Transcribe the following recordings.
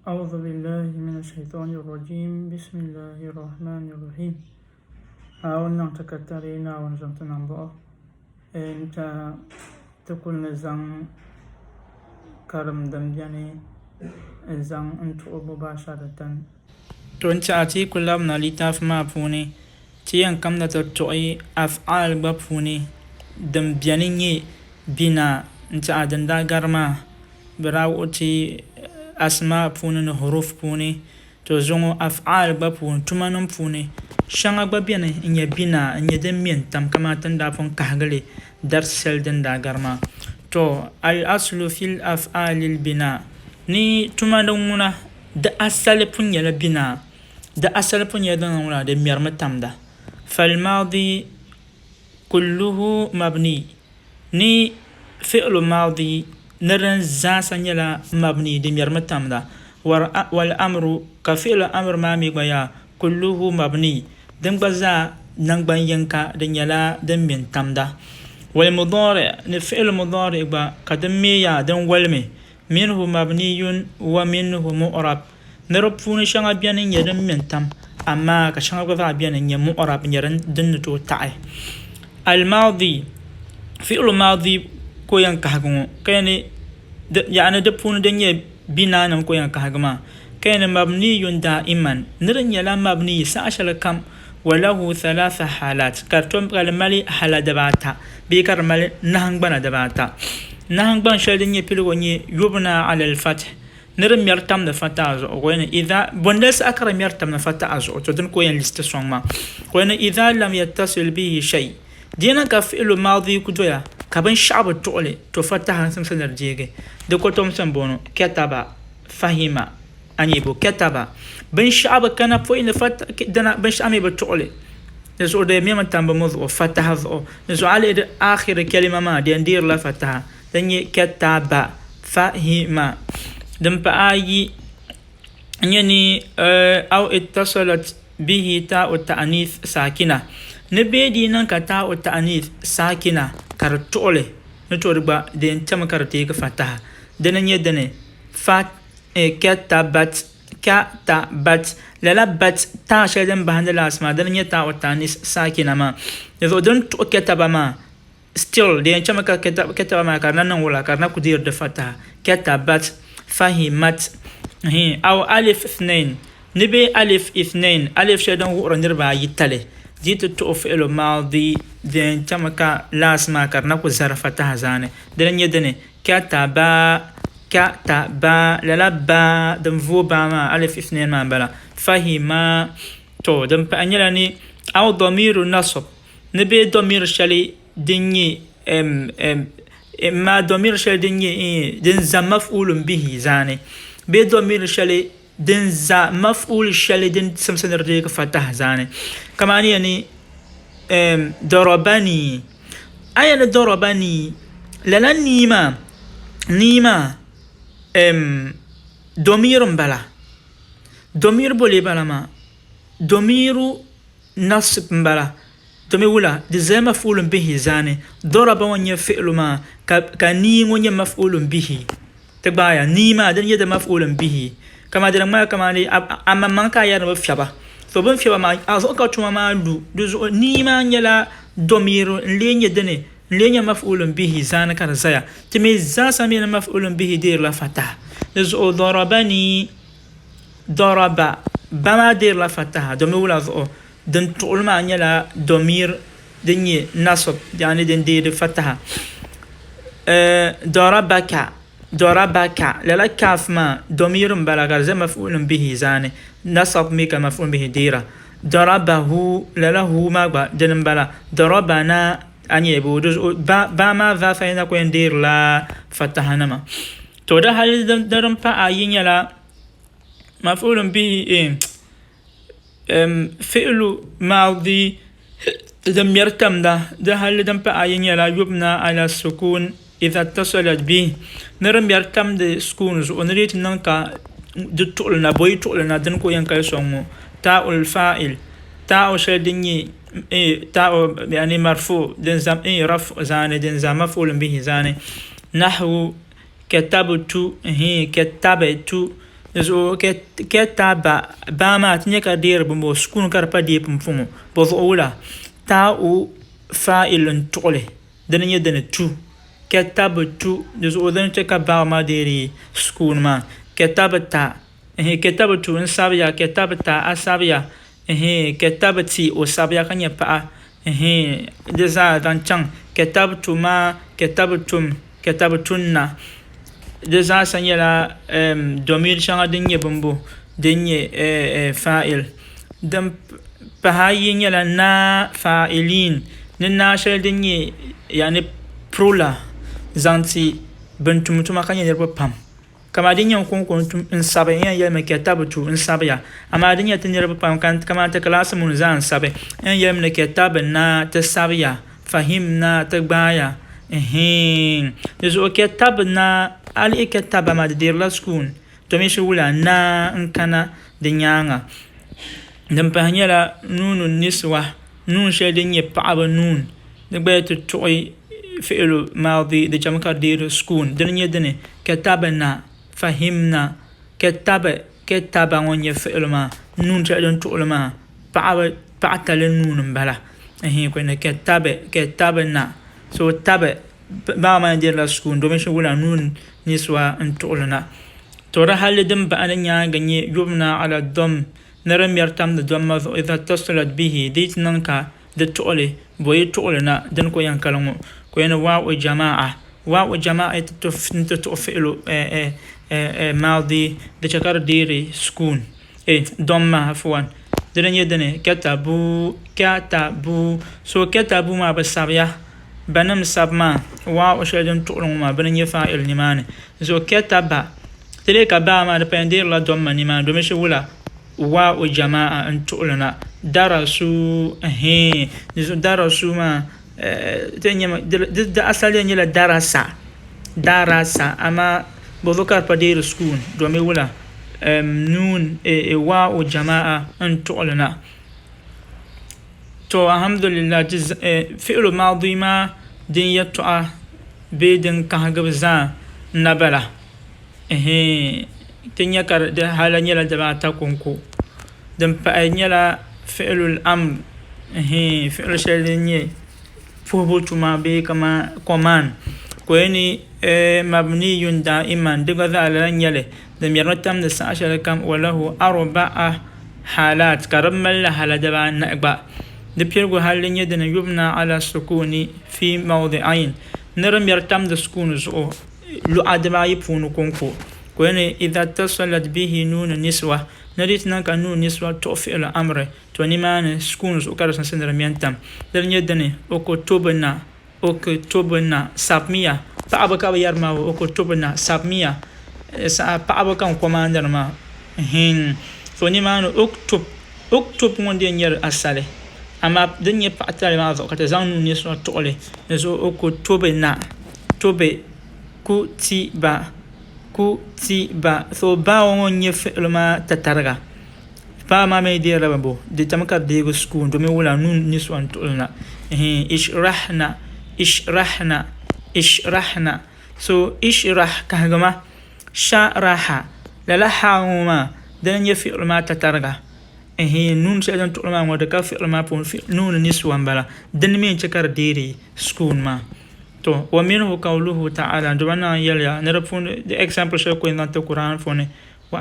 أعوذ بالله من الشيطان الرجيم بسم الله الرحمن الرحيم أولنا تكترينا ونزمتنا بأ أنت تقول نزم كرم دمجاني زم أنت مباشرة تونت أتي كلنا لتاف ما بوني تيان كم نتطوي أفعال بفوني دمجاني بنا أنت عدن دا غرما براو أتي asma puuni ni huruf puuni to zongo af'al gba puuni tuma nim puuni shɛŋa gba biɛni n nyɛ bina n nyɛ din mɛ n tam kama tin daa pun kahigili dar shɛli din daa gari maa to al aslu fil af'alil bina ni tuma din ŋuna di asali pun nyɛla bina di asali pun nyɛla din ŋuna di mɛrimi tamda falmaadi kulluhu mabni ni fi'lu maadi نرن زاسا نيلا مبني دي ميرم تامدا والامر كفعل امر ما ميغيا كله مبني دم بزا نغبا ينكا دي نيلا دم من تامدا والمضارع نفعل مضارع با كدميا دم ولمي منه مبني ومنه مؤرب نربون شنغا بيان يدم من تام اما كشنغا بفا بيان ني مؤرب يرن دن تو تاي الماضي فعل ماضي koyan kahagmo kayne yani de pun de nye binanam koyan kahagma kayne mabniyun da'iman nirin yala mabni sa ashal kam walahu thalatha halat kartom kalmali haladabata bi karmali nahangbana dabata nahangban shadin ye pilgo nye yubna ala al-fath nirin yartam da fata azu koyan idha bondas akram yartam na fata azu to dun koyan liste songma koyan idha lam yattasil bihi shay dina ka fi'lu madi kudoya kaban sha'ab tu'li to fataha sam sanar jege de ko tom sam bono kataba fahima anibo kataba ban sha'ab kana fo ina fat dana ban sha'ami ba tu'li so de mema tamba mozo fataha zo so ali akhir kalima ma de ndir la fataha dan ye kataba fahima dan pa ayi yani aw ittasalat bihi ta'u ta'nith sakina نبيدي نانكا تاو تانيث ساكنة كارتولي نتوربا دين تم كارتيك فتاها دين يدني فات كتابت للا بات تا شيدن بهند الاسما دين يتاو تانيث ساكنة ما يذو دين تو كتابا ما still دين تم كتابا ما كارنا نولا كارنا كدير دفتاها كتابت فهمت هي او الف اثنين نبي الف اثنين الف شيدن ورا نربا يتالي جيت تؤفئل ماضي دين تمكا لاس ما كرناكو زرفتها زاني دين يدني كتابا للبا دم فوبا ما ألف اثنين ما بلا فهما تو دم بأنيلاني أو ضمير النصب نبي ضمير شالي ديني ما ضمير شالي ديني دين زمفعول به زاني بي ضمير شالي دين زا مفعول شالي دين سمسن رجيك فتح زاني كمان يعني ضربني أين ضربني للا نيما ضمير بلا ضمير بولي بلا ما ضمير نصب بلا ضمير ولا دي زي مفعول به زاني ضرب وني فعل ما كنيم وني مفعول به تبايا نيما دين يد مفعول به كما دي ما كما دي اما من كا يا no fiaba so bon fiaba ma azo ka tuma ma du ni ma nyala domiro lenye dene lenye maf'ulun bihi zana kar zaya timi za samina maf'ulun bihi dir la fatah zo darabani daraba bama dir la fatah do wala zo den tul ma nyala domir denye nasab yani den dir fatah ضربك للا كاف ما ضمير بلغ زي مفعول به زاني نصب ميك مفعول به ديرا ضربه للا هو ما جنن بلا ضربنا ان يبود با ما ذا فين كوين دير لا فتحنا ما تو ده هل درم با اين يلا مفعول به فعل ماضي دم يرتم ده هل دم با اين يلا يبنى على السكون إذا اتصلت به نرم يرتم دي سكونز ونريد ننكا دي تقلنا بوي تقلنا دنكو ينكا يسومو تاء الفائل تاء شدني تاء يعني مرفوع دين زم رفع زاني دين زم مفعول به زاني نحو كتبت هي كتبت zo keta ba ma tinye ka dir bumbo skun kar pa di pumfumo bo wula ta u fa'ilun tuqle dan ye dan tu كتاب تو جزء ذن تكبر ما ديري سكون ما كتاب تا كتاب تو نسابيا كتاب تا أسابيا كتاب تي وسابيا كان يبقى جزء ذن تان كتاب تو ما كتاب توم كتاب تونا جزء سنيلا دومير شان دنيا بمبو دنيا فاعل دم بهاي يلا نا فاعلين ننا شل دنيا يعني prola zanti bentum tuma kan yer pam kama din yan kon in sabe yan yel me kitabu tu in sabe ya ama din ya tin yer pam kan kama ta class mun zan sabe yan yel me kitabu na ta sabe ya fahimna ta baya deso kitabu na al kitabu ma dir la skun to me shula na in kana din yanga dan pa hanyala nunun niswa nun shedin ye paaba nun de betu toy فعل ماضي دي جمع دير سكون دنيا دني كتابنا فهمنا كتاب وني فعل ما نون تعلن تقول ما بعد نون بلا كنا كتابنا سو تاب با ما دير سكون دومي شغل نون نسوا ان تقولنا ترى هل دم بأننا غني يبنى على الضم نرم يرتم الضم إذا اتصلت به ديت ننكا دتقولي بوي تقولنا دنكو ينكلمو كوين واو جماعة تفعل ماضي دشكر ديري سكون ضمة عفوا درني دني كتابو سو كتابو ما بسابيا بنم سابما واو شيدن تقولون ما بني فاعل نماني سو كتابا تلك با ما دبندير لا ضمة نمان دمشي ولا واو جماعة ان تقولنا درسوا درسوا ما da asali yela darasa ama bozokar padir skun do me wala nun wa o jamaa an tu'lana to alhamdulillah fi'l madi ma din yat'a bidin ka gabza nabala tinya kar da halan yela da ta kunku dan pa yela fi'l al-amr fi'l shay'in فوبوتما بي كما كمان كويني مبني دائما دغذا على يله لم يرتم نساشر كم وله 4 حالات كرم لها لدبا نقبا دبيرغو حالين يدنا يبنى على السكون في موضعين نرم يرتم السكون زو لو ادما يفون كونكو كويني اذا اتصلت به نون نسوه نريتنا كانون نسوه توفي الامر تونيمان سكونز وكارسن سندر ميانتام دل يدني اوكتوبنا سابميا بابا يرما اوكتوبنا سابميا بابا كان كوماندر ما تونيمان اوكتوب موندي نير اسالي اما دنيا باتال ما زو كتزانو نسوه تولي نزو اوكتوبنا توبي كوتيبا سو باو نيفعل ما تترغا فما ما يدير ربو دي تمكا ديغو سكون دومي ولا نون نسوان تقولنا اشرحنا سو اشرح كهجما شرح للحاهما دن يفعل ما تترغا نون سيدان تقولنا ودكا فعل ما بون نون نسوان بلا دن مين تكر ديري سكون ما تو ومنه قوله تعالى دبنا يليا نرفون the example show ko in the Quran phone wa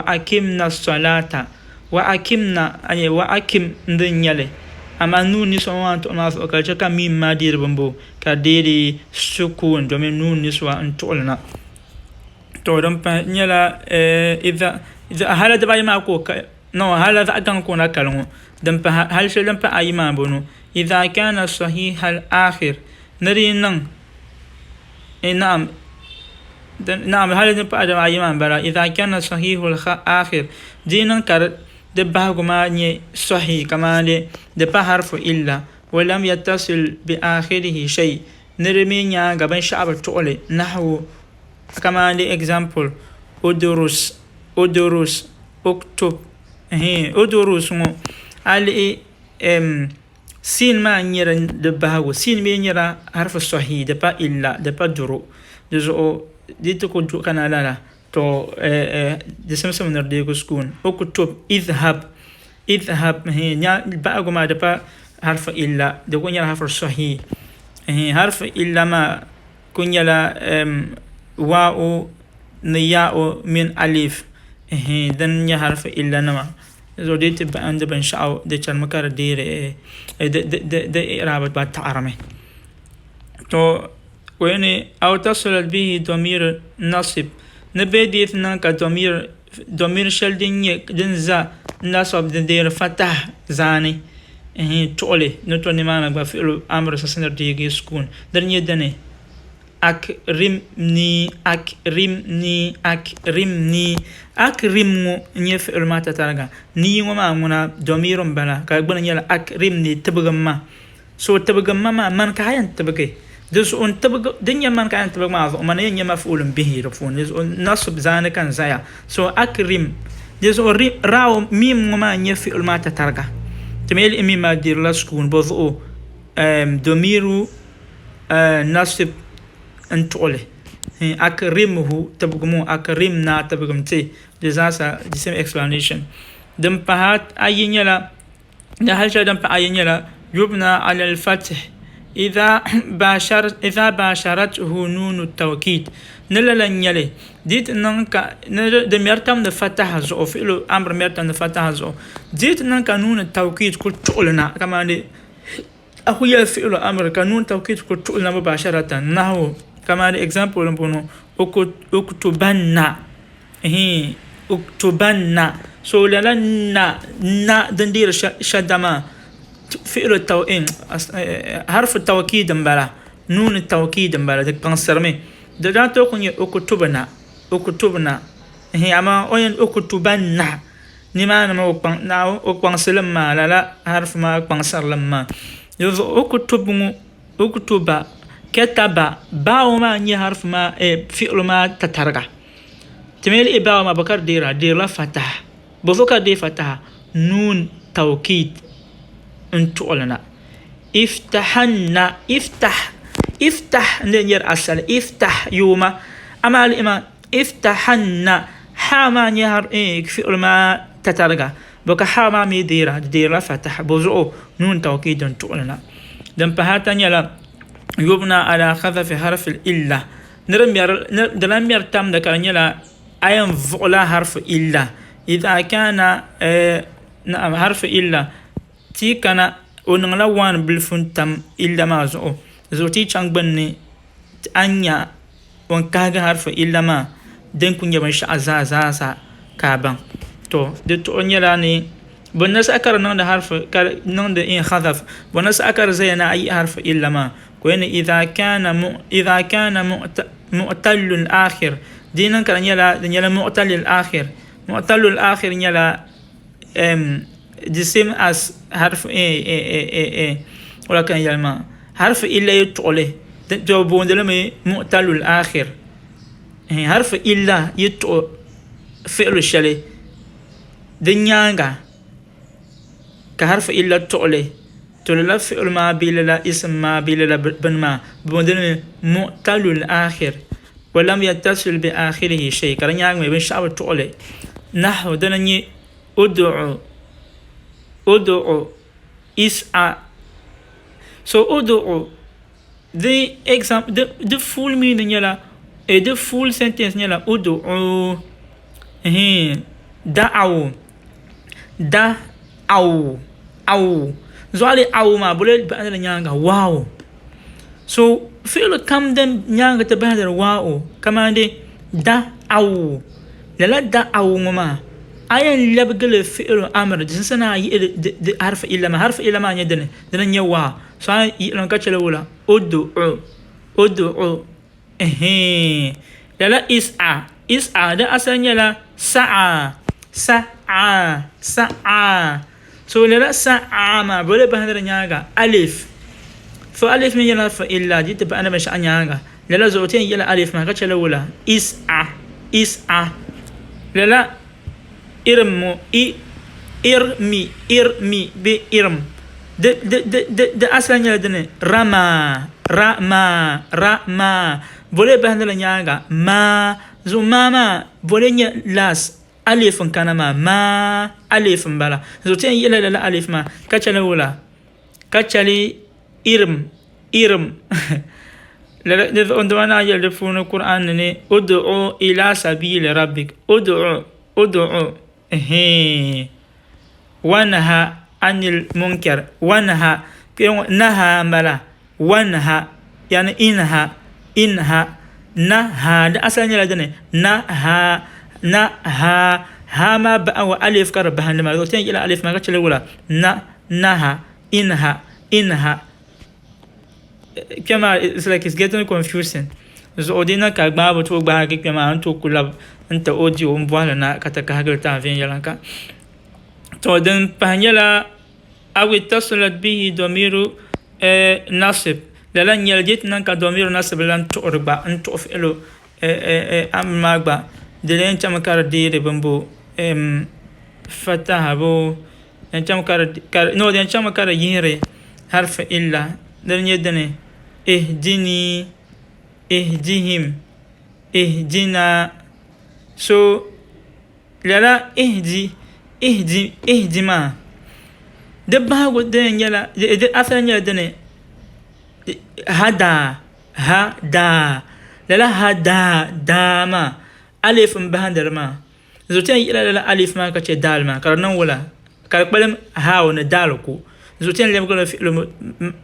akimna salata wa akim ndinyale ama nuni so want on as ka chaka mi madir bambo ka diri sukun do men nuni so an tolna to dum pa nyala idha hala da bayma ko no hala da kan ko na kalon dum pa hal shelam pa ayma bono إذا كان صحيح الآخر نرينا نعم هذا بعد ما يمان برا إذا كان صحيح الآخر دينا كر دبها كما صحيح كما دبها حرف إلا ولم يتصل بآخره شيء نرمينا قبل شعب تقولي نحو كما example أدرس أكتب أدرس على sin ma nyera de bahago sin me nyera harfa sahih de pa illa de pa duru de zo dit ko kana la تو جسم من رديكو سكون اكتب اذهب هي باقو ما دبا حرف إلا دكون يلا حرف صحيح حرف إلا ما كن يلا واو نياء من ألف دن يا حرف إلا نما زو دي تبا عند بن شاو دي كان مكار دير د رابط بعد تعرمه تو وين أو تصل به ضمير نصب نبدي اثنان ضمير شل دين زا نصب دير فتح زاني تولي نتوني ما بفعل أمر سسنر ديجي سكون درني دني أكرمني أكرمو نيفعل ما تترجع ني وما منا ضمير بلا كأقول نيلا أكرمني تبغم سو تبغم ما من كاين تبغي دس أن تبغ دنيا من كاين تبغ ما من ين مفعول به رفون دس نصب زانه كان زايا سو أكرم دس راو ميم وما نيفعل ما تترجع تميل إمي ما دير لا سكون بوضو ضمير نصب انتولي أكرمه تبغمو أكرمنا تبغمتي جزاسا the same explanation دم بهات أين يلا نهل شيء دم بأين يلا يبنى على الفتح إذا باشرته نون التوكيد نلا يلي ديت نانكا دم يرتم الفتح زو فيلو أمر مرتم الفتح زو ديت نانكا نون التوكيد كل تقولنا كما دي أخويا فيلو أمر كنون التوكيد كل تقولنا مباشرة نحو كما دي example نبونو اكتبنا اكتبنا سو لا نا دندير شدما فعل التوئين حرف التوكيد مبالا نون التوكيد مبالا دك بانسرمي دا توكن اكتبنا هي اما وين اكتبنا نما ما وقن ناو وقن سلم لا حرف ما بانسر لما يذ اكتب كتب باو ما ني حرف ما فعل ما تترجع تميل إباو ما بكر دير لا فتح بذكر دي فتح نون توكيد انتو لنا افتحنا افتح نير أصل افتح يوما أما الإما افتحنا حاما نيهر فعل ما تترجع بكا حاما مي دير لا فتح بذو نون توكيد انتو لنا دم بهاتا يلا يبنى على خذف حرف الإلا نرم يرتم دكا يلا أيام فعلا حرف إلا إذا كان نعم حرف إلا تي كان ونغلا وان بالفنتم إلا ما زو تي چانگ بني أنيا ونكاغ حرف إلا ما دين كن يبن شاء زازا كابان تو دي تو نيلاني بنس أكر نون ده حرف نون ده إن خذف بنس أكر زينا أي حرف إلا ما كوين إذا كان مؤتل الآخر دينا كان يلا مؤتل الآخر يلا the same as حرف ولا كان يلما حرف إلا يتقله جوابون دلما مؤتل الآخر حرف إلا يتقل فعل الشلي دنيانغا كحرف إلا تقله تقول فعل ما بلا اسم ما بلا بن ما بمدلما مؤتل الآخر ولم يتصل بآخره شيء كرن يعمل بين شعب تقله نحو دنني أدعو إسعى so أدعو the example the full meaning يلا the full sentence يلا أدعو دعو زوالي أو ما بقول بأنا نيانغا واو so فعل كم دم نيانغا تبهدر واو كمان دي دعو لا دعو ما أين لبقل فعل أمر جنسنا حرف إلا ما يدنا دنا يوا سواء يلون كتشلا ولا أدعو لا إسعى ده أصلا لا سعى so لا سعى ما بقول بهذا نياغا ألف فألف من يلا فإلا دي تبقى أنا مش نياغا لا زوتين يلا ألف ما كتشلا ولا إسعى لا إرمي بإرم ده أصلا يلدني رما بولي بهندل نياغا zo mama bolenya las alif kana ma alif bala zo ten yela la alif ma kachala wala kachali irm la ondwana ya le funu qur'an ne ud'u ila sabil rabbik ud'u wanha anil munkar wanha naha bala wanha yani inha naha da asalnya la dane naha ha ma ba wa alif kar bahan ma zo ten ila alif ma kachala wala naha inha kema it's like it's getting confusing so odina ka gba bo to gba ke kema an to kula anta audio mbwala na kataka hagal ta vin yalanka to den panyala awi tasalat bihi damiru nasib lalan yaljit nan ka damiru nasib lan to orba an to filo am magba de len chama kar dire bambo fataha bo en chama kar no den chama kar yire harf illa dan yedane اهدني اهدهم اهدنا so لا اهدي ما دبها قدين يلا اثر يلا دني هدا لا هدا داما الف بهندر ما زوتين يلا لا الف ما كتش دال ما كرنا ولا كربلم هاو ندالكو زوتين لم يقول في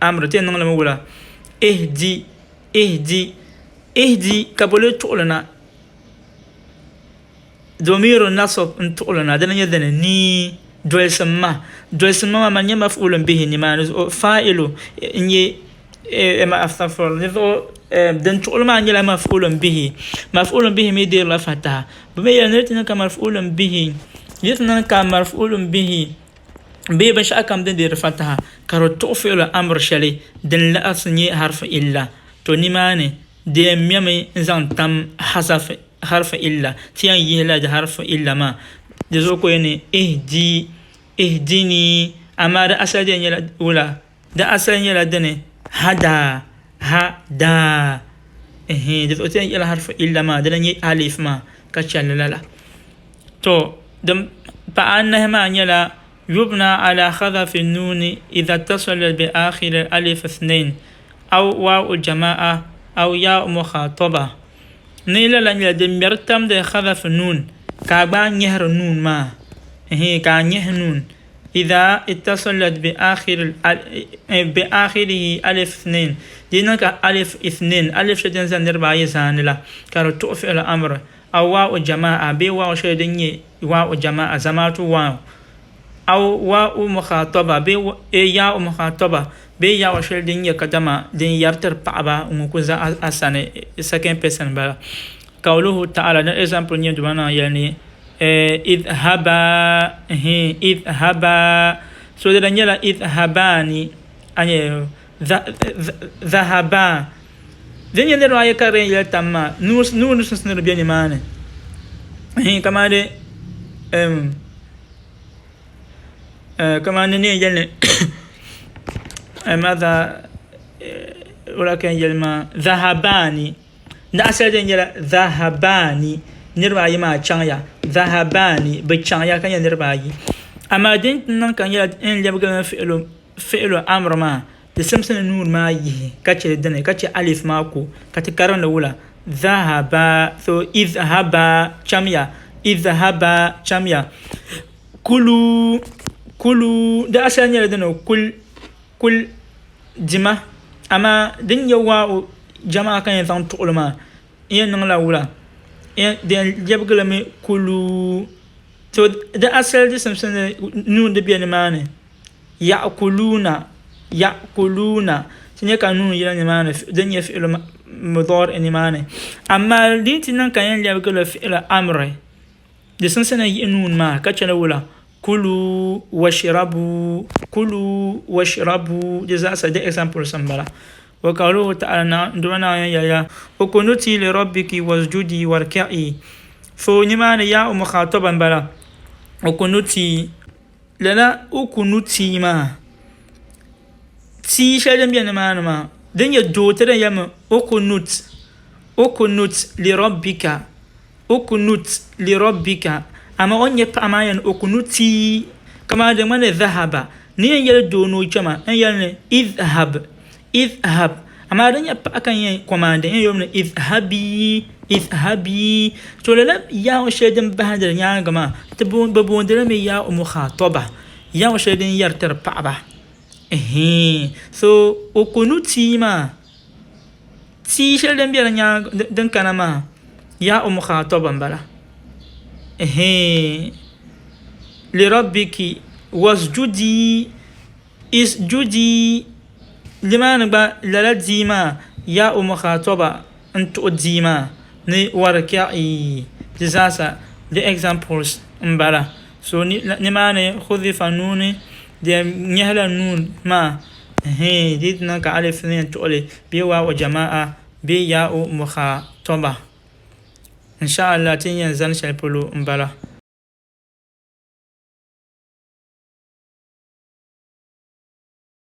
امر تين نغلا ولا اهدي كابولو تولنا دوميرو نصب تولنا دنا يدنا ني دويسما ما نيما مفعول به ني ما فاعل ني ما استغفر الله دن تول ما نيلا مفعول به ميدير لا فتح بما ينتنا كمفعول به يتنا كمفعول به بيبا شاكم دن دير فتحة كارو توفيل أمر شلي دن لا أسني حرف إلا تو نيماني دي ميامي زان تم حذف حرف إلا تيان يهلا دي حرف إلا ما دي زوكو يني اهديني أما دا أسل دي نيلا ولا دا أسل نيلا دني هدا دي زوكو يلا حرف إلا ما دن ني ألف ما كتشال لا تو دم بأنه ما نيلا يبنى على خذف النون إذا اتصل بآخر الألف اثنين أو واو الجماعة أو ياء مخاطبة نيلا لن يرتم ده خذف النون كابان يهر النون ما كان يهنون إذا اتصلت بآخره ألف اثنين دينك ألف اثنين ألف شدين زنر بايزان لا كارو توفي الأمر أو واو الجماعة بي واو شدين واو الجماعة زماتو واو أو واو مخاطبة بي ياء مخاطبة بي ياء وشل دين يقدما دين يرتر بابا ومكوزا أساني second person بلا قوله تعالى ده example نيم دوانا يعني اذهبا so ده نيلا اذهباني أني ذهبا دين يندر واي كارين يلتما نور سنسنر بياني ماني كما ده كما أنني يجل ماذا ولكن يجل ذهباني نأسل يجل ذهباني نربعي ما تشانيا ذهباني بتشانيا كان ينربعي أما دين كان يجل إن يبقى فعل أمر ما لسمسن النور ما يجي كاتش الدنيا كاتش ألف ماكو كاتكارن الأولى ذهبا ثو إذهبا تشاميا كلو دا أسان يلدنو كل جمع أما دين يوا جمع كان يثان تقولما ين نغلا ولا ين دين جبغلا مي كلو تو دا أسال دي سمسن نون دي بيان ماني يأكلون سنيا كان نون يلان ماني دين يفعل مضار اني ماني أما دين تنان كان يبغلا فعل أمر دي سمسن ينون ما كاتشنا ولا كلوا واشربوا جزاء سيدي example سنبلا وقالوا تعالى دوانا يا وكنتي لربك واسجدي واركعي فنمان يا مخاطبا بلا وكنتي لنا وكنتي ما تي شادم بيان ما دنيا دوتر يا وكنت لربك ukunut li rabbika ama onye pa amayan ukunuti kama de man dhahaba ni yel do no chama en yel idhhab ama de pa kan yen commande en yom idhhabi to la ya o shedin bahadar nya gama te bon de me ya o mukhataba ya o shedin yartar pa so ukunuti ma ti shedin bi nya den kanama ya o mukhataba bala لربك واسجدي اسجدي لما نبا للديما يا مخاطبة انت الديما ني وركعي جزاسا the examples مبالا so نما خذف نوني دي نهلا نون ما ديتنا كالف نين تقولي بيوا وجماعة بي يا مخاطبة إن شاء الله تنين زنشل بلو مبالا